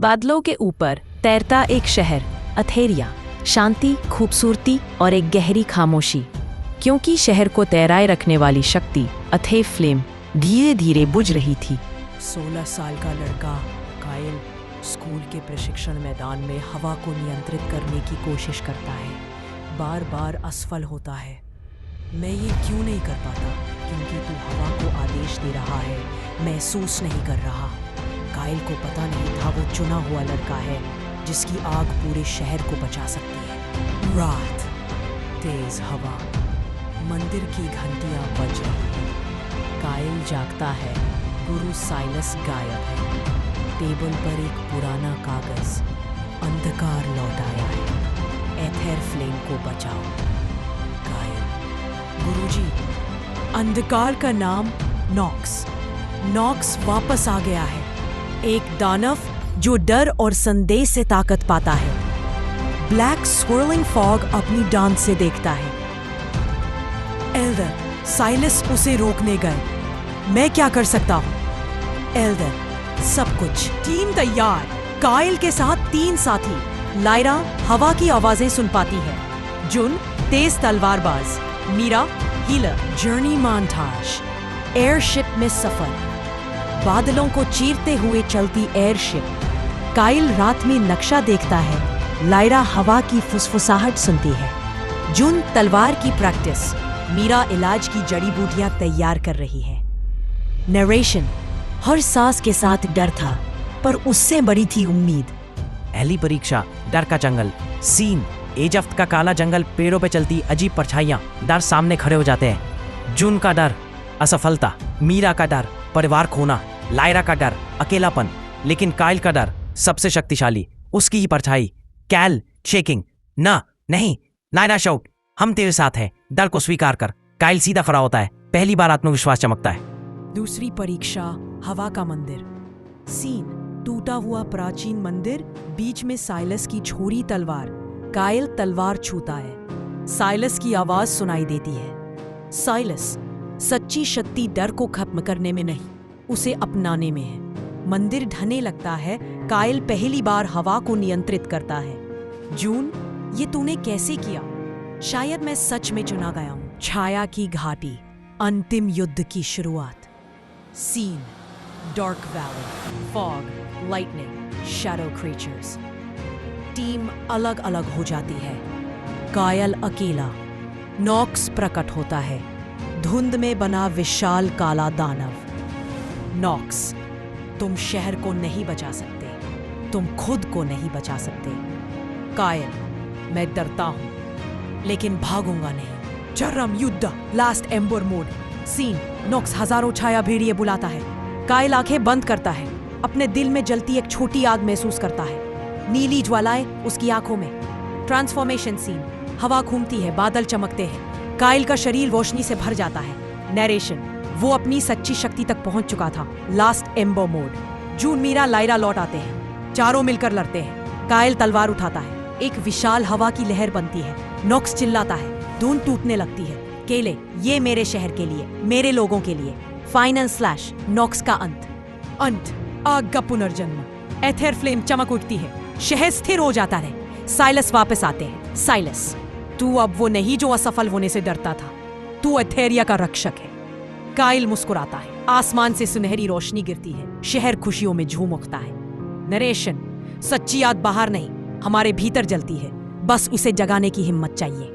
बादलों के ऊपर तैरता एक शहर, अथेरिया। शांति, खूबसूरती और एक गहरी खामोशी। क्योंकि शहर को तैराए रखने वाली शक्ति, अथे फ्लेम, धीरे धीरे बुझ रही थी। 16 साल का लड़का कायल स्कूल के प्रशिक्षण मैदान में हवा को नियंत्रित करने की कोशिश करता है। बार बार असफल होता है। मैं ये क्यों नहीं कर पाता? क्योंकि तू हवा को आदेश दे रहा है, महसूस नहीं कर रहा। कायल को पता नहीं था वो चुना हुआ लड़का है जिसकी आग पूरे शहर को बचा सकती है। रात, तेज हवा, मंदिर की घंटियां बज रही हैं। कायल जागता है। गुरु साइलस गायब है। टेबल पर एक पुराना कागज। अंधकार लौट आया है। एथेर फ्लेम को बचाओ। कायल, गुरुजी, अंधकार का नाम नॉक्स। नॉक्स वापस आ गया है। एक दानव जो डर और संदेश से ताकत पाता है। ब्लैक स्क्विरलिंग फॉग अपनी डांस से देखता है। एल्डर, साइलस उसे रोकने गए। मैं क्या कर सकता हूं? एल्डर, सब कुछ। टीम तैयार। कायल के साथ 3 साथी। लायरा हवा की आवाजें सुन पाती है। जुन तेज तलवारबाज। Meera healer. Journey montage. Airship में सफर। बादलों को चीरते हुए चलती एयरशिप। कायल रात में नक्शा देखता है। लायरा हवा की फुसफुसाहट सुनती है। जुन तलवार की प्रैक्टिस। मीरा इलाज की जड़ी बूटियां तैयार कर रही है। नरेशन, हर सांस के साथ डर था, पर उससे बड़ी थी उम्मीद। पहली परीक्षा, डर का जंगल। सीन, एजफ्त का काला जंगल, पेड़ों पे चलती अजीब परछाइयां। डर सामने खड़े हो जाते हैं। जुन का डर, असफलता। मीरा का डर, परिवार खोना। लायरा का डर, अकेलापन। लेकिन कायल का डर, सबसे शक्तिशाली, उसकी ही परछाई। कैल शेकिंग, ना नहीं। लायरा शाउट, हम तेरे साथ हैं, डर को स्वीकार कर। कायल सीधा खड़ा होता है। पहली बार आत्मविश्वास चमकता है। दूसरी परीक्षा, हवा का मंदिर। सीन, टूटा हुआ प्राचीन मंदिर, बीच में साइलस की छोरी तलवार। कायल तलवार छूता है। साइलस की आवाज सुनाई देती है। साइलस, सच्ची शक्ति डर को खत्म करने में नहीं, उसे अपनाने में है। मंदिर ढहने लगता है। कायल पहली बार हवा को नियंत्रित करता है। जून, ये तूने कैसे किया? शायद मैं सच में चुना गया हूं। छाया की घाटी, अंतिम युद्ध की शुरुआत। Scene, dark valley, fog, lightning, shadow creatures. Team अलग अलग हो जाती है। कायल अकेला। नॉक्स प्रकट होता है, धुंध में बना विशाल काला दानव। नॉक्स, तुम शहर को नहीं बचा सकते, तुम खुद को नहीं बचा सकते। कायल, मैं डरता हूं लेकिन भागूंगा नहीं। चरम युद्ध, last ember mode. Scene, Nox हजारों छाया भेड़िए बुलाता है। कायल आंखें बंद करता है। अपने दिल में जलती एक छोटी आग महसूस करता है। नीली ज्वालाएं उसकी आंखों में। ट्रांसफॉर्मेशन सीन, हवा घूमती है, बादल चमकते हैं। कायल का शरीर रोशनी से भर जाता है। नरेशन, वो अपनी सच्ची शक्ति तक पहुंच चुका था। Last ember mode. June, Meera, Lyra लौट आते हैं। चारों मिलकर लड़ते हैं। कायल तलवार उठाता है। एक विशाल हवा की लहर बनती है। नॉक्स चिल्लाता है। धुंध टूटने लगती है। केले, ये मेरे शहर के लिए, मेरे लोगों के लिए। फाइनल स्लैश, नॉक्स का अंत, आग का पुनर्जन्म। एथेर फ्लेम चमक उठती है। शहर स्थिर हो जाता है। साइलस वापस आते हैं। साइलस, तू अब वो नहीं जो असफल होने से डरता था। तू एथेरिया का रक्षक है। कायल मुस्कुराता है। आसमान से सुनहरी रोशनी गिरती है। शहर खुशियों में झूम उठता है। नरेशन, सच्ची आग बाहर नहीं, हमारे भीतर जलती है। बस उसे जगाने की हिम्मत चाहिए।